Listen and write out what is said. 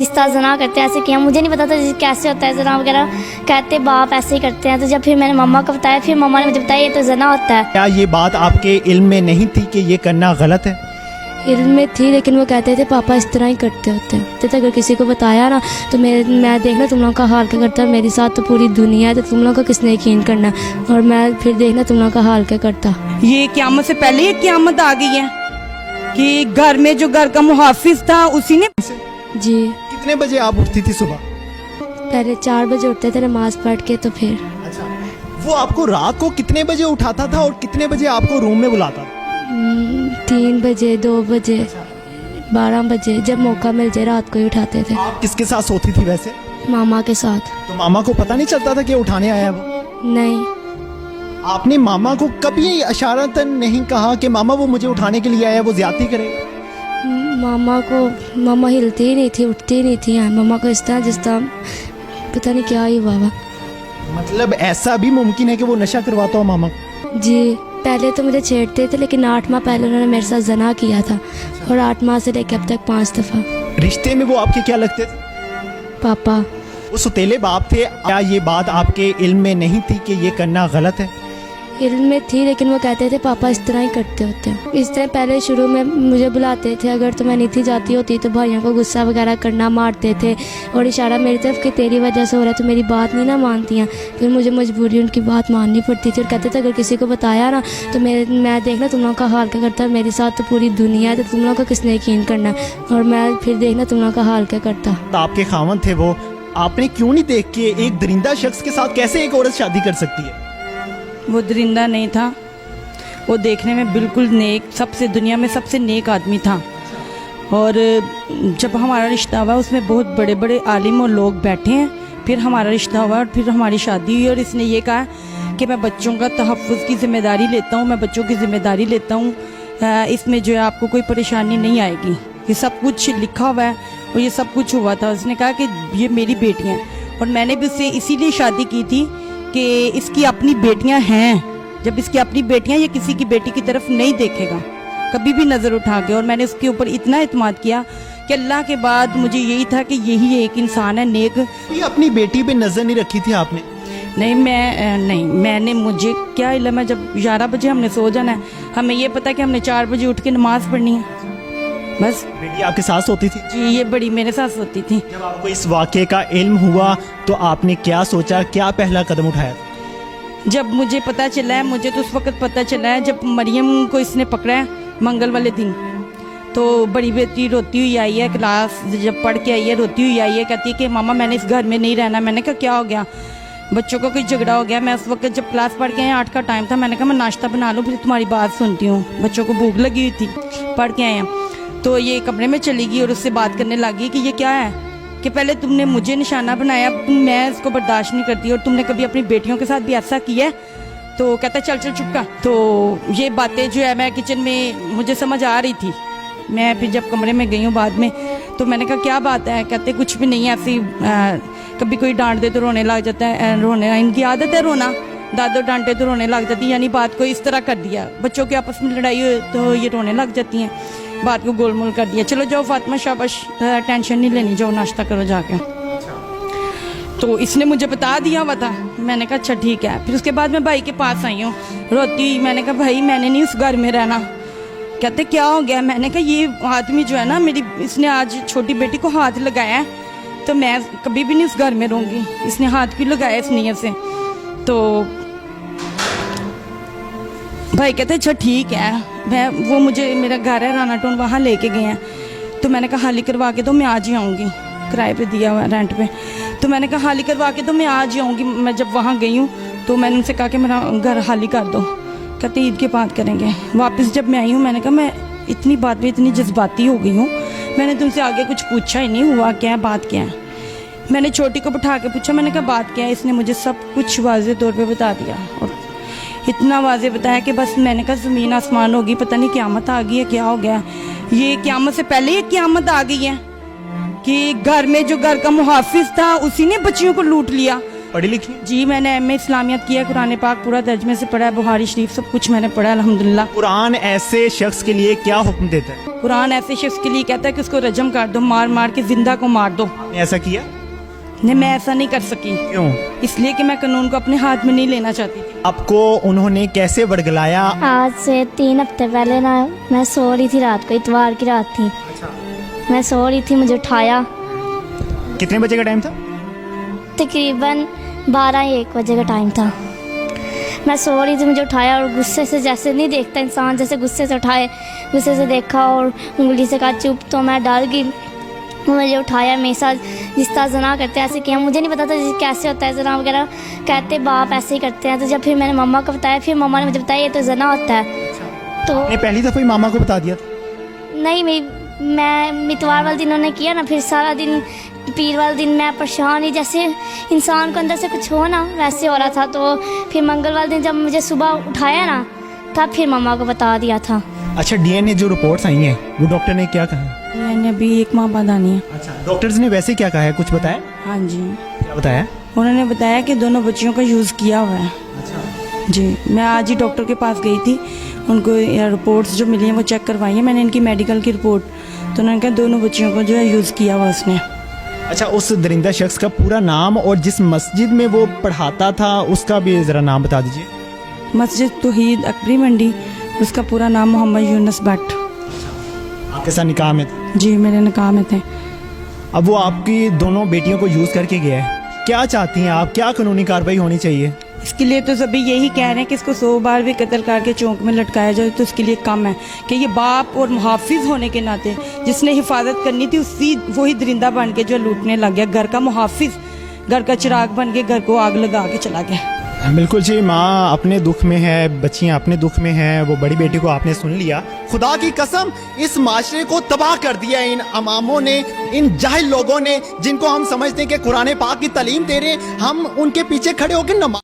रिश्ता जना करते हैं, ऐसे किया। मुझे नहीं पता था कैसे होता है जना वगैरह, कहते बाप ऐसे ही करते हैं। तो जब फिर मैंने मम्मा को बताया, फिर मम्मा ने मुझे बताया ये तो जना होता है। क्या ये बात आपके इल्म में नहीं थी कि ये करना गलत है? इल्म में थी, लेकिन वो कहते थे पापा इस तरह ही करते होते हैं। तो अगर किसी को बताया ना तो मैं देखना तुम लोगों का हाल क्या करता है, मेरे साथ तो पूरी दुनिया है, तो तुम लोगों का किसने यकीन करना, और मैं फिर देखना तुम लोगों का हाल क्या करता। ये क़यामत से पहले ये क़यामत आ गई है कि घर में जो घर का मुहाफिज था उसी ने। जी, कितने बजे आप उठती थी सुबह? पहले 4 बजे उठते थे नमाज पढ़ के, तो फिर अच्छा, वो आपको रात को कितने बजे उठाता था और कितने बजे आपको रूम में बुलाता था? 3 बजे, 2 बजे, 12 बजे, जब मौका मिल जाए रात को ही उठाते थे। आप किसके साथ सोती थी वैसे? मामा के साथ। तो मामा को पता नहीं चलता था कि उठाने आया है वो? नहीं, आपने मामा को कभी इशारतन नहीं कहा कि मामा वो मुझे उठाने के लिए आया, वो ज्यादती करे? मामा हिलती ही नहीं थी, उठती ही नहीं थी। मामा को इस तरह जिस तरह पता नहीं क्या ही हुआ हुआ। मतलब ऐसा भी मुमकिन है कि वो नशा करवाता हो मामा को? जी, पहले तो मुझे छेड़ते थे, लेकिन 8 माह पहले उन्होंने मेरे साथ जना किया था, और 8 माह से लेकर अब तक 5 दफ़ा। रिश्ते में वो आपके क्या लगते थे? पापा। वो सुतेले बाप थे। क्या ये बात आपके इल्म में नहीं थी कि ये करना गलत है? इल्म में थी, लेकिन वो कहते थे पापा इस तरह ही करते होते हैं। इस तरह पहले शुरू में मुझे बुलाते थे, अगर तो मैं नहीं थी जाती होती तो भाइयों को गुस्सा वगैरह करना, मारते थे और इशारा मेरी तरफ कि तेरी वजह से हो रहा है, तो मेरी बात नहीं ना मानती हैं। फिर मुझे मजबूरी उनकी बात माननी पड़ती थी, और कहते थे अगर किसी को बताया ना तो मैं देखना तुम लोगों का हाल क्या करता है, मेरे साथ तो पूरी दुनिया है, तो तुम लोगों का किसने यकीन करना, और मैं फिर देखना तुम लोगों का हाल क्या करता। तो आपके खावन थे वो, आपने क्यों नहीं देख के एक दरिंदा शख्स के साथ कैसे एक औरत शादी कर सकती है? वो दरिंदा नहीं था, वो देखने में बिल्कुल नेक, सबसे दुनिया में सबसे नेक आदमी था। और जब हमारा रिश्ता हुआ उसमें बहुत बड़े बड़े आलिम और लोग बैठे हैं, फिर हमारा रिश्ता हुआ और फिर हमारी शादी हुई, और इसने ये कहा कि मैं बच्चों का तहफ़्फ़ुज़ की ज़िम्मेदारी लेता हूँ, मैं बच्चों की ज़िम्मेदारी लेता हूँ, इसमें जो है आपको कोई परेशानी नहीं आएगी। ये सब कुछ लिखा हुआ है और ये सब कुछ हुआ था। उसने कहा कि ये मेरी बेटियाँ हैं, और मैंने भी उससे इसीलिए शादी की थी कि इसकी अपनी बेटियां हैं। जब इसकी अपनी बेटियां, ये किसी की बेटी की तरफ नहीं देखेगा कभी भी नज़र उठा के। और मैंने उसके ऊपर इतना इत्मीनान किया कि अल्लाह के बाद मुझे यही था कि यही एक इंसान है नेक। ये अपनी बेटी पे नजर नहीं रखी थी आपने? नहीं, मैंने, मुझे क्या इल्म है, जब 11 बजे हमने सो जाना है, हमें ये पता है कि हमने 4 बजे उठ के नमाज पढ़नी है, बस। बेटी आपके साथ सोती थी? जी, ये बड़ी मेरे साथ सोती थी। जब आपको इस वाक़े का इल्म हुआ तो आपने क्या सोचा, क्या पहला कदम उठाया? जब मुझे पता चला है, मुझे तो उस वक्त पता चला है जब मरियम को इसने पकड़ा है मंगल वाले दिन, तो बड़ी बेटी रोती हुई आई है, क्लास जब पढ़ के आई है रोती हुई आई है, कहती है कि मामा मैंने इस घर में नहीं रहना। मैंने कहा क्या हो गया? बच्चों को कोई झगड़ा हो गया। मैं उस वक्त जब क्लास पढ़ के आए 8 का टाइम था, मैंने कहा मैं नाश्ता बना लूँ फिर तुम्हारी बात सुनती हूँ, बच्चों को भूख लगी हुई थी, पढ़ के आए हैं। तो ये कमरे में चली गई और उससे बात करने लगी कि ये क्या है, कि पहले तुमने मुझे निशाना बनाया, मैं इसको बर्दाश्त नहीं करती, और तुमने कभी अपनी बेटियों के साथ भी ऐसा किया है? तो कहता चल चुप का। तो ये बातें जो है मैं किचन में मुझे समझ आ रही थी। मैं फिर जब कमरे में गई हूँ बाद में, तो मैंने कहा क्या बात है? कहते कुछ भी नहीं है, ऐसी कभी कोई डांट दे तो रोने लग जाता है, रोने इनकी आदत है रोना, दादो डांटे तो रोने लग जाती है, यानी बात को इस तरह कर दिया, बच्चों की आपस में लड़ाई हो तो ये रोने लग जाती हैं, बात को गोलमोल कर दिया। चलो जाओ फातिमा शाबाश, टेंशन नहीं लेनी, जाओ नाश्ता करो जाके। तो इसने मुझे बता दिया हुआ था। मैंने कहा अच्छा ठीक है। फिर उसके बाद मैं भाई के पास आई हूँ रोती हुई। मैंने कहा भाई मैंने नहीं उस घर में रहना। कहते क्या हो गया? मैंने कहा ये आदमी जो है ना, मेरी, इसने आज छोटी बेटी को हाथ लगाया है, तो मैं कभी भी नहीं उस घर में रहूँगी, इसने हाथ क्यों लगाया इस नीयत से? तो भाई कहते अच्छा ठीक है, वो मुझे, मेरा घर है राना टाउन, वहाँ लेके गए हैं। तो मैंने कहा हाली करवा के तो मैं आज ही आऊँगी, किराए पे दिया हुआ रेंट पे। तो मैंने कहा हाली करवा के तो मैं आज ही आऊँगी। मैं जब वहाँ गई हूँ तो मैंने उनसे कहा कि मेरा घर हाली कर दो। कहते ईद के बाद करेंगे। वापस जब मैं आई हूँ, मैंने कहा मैं इतनी बात में इतनी जज्बाती हो गई हूँ, मैंने तुमसे आगे कुछ पूछा ही नहीं, हुआ क्या है, बात क्या है? मैंने छोटी को बिठा के पूछा, मैंने कहा बात क्या है? इसने मुझे सब कुछ वाज़ेह तौर पे बता दिया, और इतना वाज़ेह बताया कि बस मैंने कहा ज़मीन आसमान होगी, पता नहीं क़यामत आ गई है, क्या हो गया? ये क़यामत से पहले ये क़यामत आ गई है कि घर में जो घर का मुहाफिज था उसी ने बच्चियों को लूट लिया, पढ़ी लिखी? जी मैंने एमए इस्लामियत किया, कुरान पाक पूरा तर्जमे से पढ़ा है, बुखारी शरीफ सब कुछ मैंने पढ़ा है अल्हम्दुलिल्लाह। कुरान ऐसे शख्स के लिए क्या हुक्म देता है? कुरान ऐसे शख्स के लिए कहता है कि उसको रजम कर दो, मार मार के जिंदा को मार दो। आपने ऐसा किया? नहीं, मैं ऐसा नहीं कर सकी, क्यों? इसलिए कि मैं कानून को अपने हाथ में नहीं लेना चाहती थी। आपको उन्होंने कैसे वर्गलाया? आज से 3 हफ्ते पहले ना मैं सो रही थी, रात को इतवार की रात थी, मैं सो रही थी, मुझे उठाया, कितने बजे का टाइम था? तकरीबन 12-1 बजे का टाइम था। मैं सो रही थी, मुझे उठाया और गुस्से से, जैसे नहीं देखता इंसान, जैसे गुस्से से उठाए, गुस्से से देखा और उंगली से कहा चुप, तो मैं डर गई। मुझे उठाया, मेरे साथ जिस तरह जना करते हैं ऐसे किया, मुझे नहीं पता था कैसे होता है जना वगैरह, कहते बाप ऐसे ही करते हैं। तो जब फिर मैंने मम्मा को बताया, फिर मम्मा ने मुझे बताया ये तो जना होता है। तो आपने पहली दफ़ा ही मामा को बता दिया था? नहीं, मैं इतवार वाले दिन उन्होंने किया ना, फिर सारा दिन पीर वाले दिन मैं परेशान ही, जैसे इंसान को अंदर से कुछ हो ना वैसे हो रहा था। तो फिर मंगल वाले दिन जब मुझे सुबह उठाया ना, तब फिर मम्मा को बता दिया था। अच्छा, डीएनए जो रिपोर्ट्स आई हैं वो डॉक्टर ने क्या कहा? मैंने अभी 1 माह बाद आनी है। अच्छा, डॉक्टर्स ने वैसे क्या कहा है, कुछ बताया? हाँ जी, क्या बताया? उन्होंने बताया कि दोनों बच्चियों का यूज़ किया हुआ है। जी, मैं आज ही डॉक्टर के पास गई थी, उनको रिपोर्ट्स जो मिली हैं वो चेक करवाई है मैंने, इनकी मेडिकल की रिपोर्ट, तो उन्होंने कहा दोनों बच्चियों को जो है यूज़ किया हुआ उसने। अच्छा, उस दरिंदा शख्स का पूरा नाम और जिस मस्जिद में वो पढ़ाता था उसका भी ज़रा नाम बता दीजिए। मस्जिद तौहीद अकबरी मंडी, उसका पूरा नाम मोहम्मद यूनुस भट्ट। आपके साथ निकाह में था? जी, मेरे निकाह में थे। अब वो आपकी दोनों बेटियों को यूज़ करके गया है, क्या चाहती हैं आप, क्या कानूनी कार्रवाई होनी चाहिए? इसके लिए तो सभी यही कह रहे हैं कि इसको 100 बार भी कत्ल करके चौक में लटकाया जाए तो उसके लिए कम है कि ये बाप और मुहाफिज होने के नाते जिसने हिफाजत करनी थी उसी वही दरिंदा बन के जो लूटने लग गया, घर का मुहाफिज, घर का चिराग बन के घर को आग लगा के चला गया। बिल्कुल जी, माँ अपने दुख में है, बच्चियाँ अपने दुख में हैं, वो बड़ी बेटी को आपने सुन लिया। खुदा की कसम, इस माशरे को तबाह कर दिया इन अमामों ने, इन जाहिल लोगों ने, जिनको हम समझते हैं कि कुरान पाक की तालीम दे रहे हैं, हम उनके पीछे खड़े होकर नमाज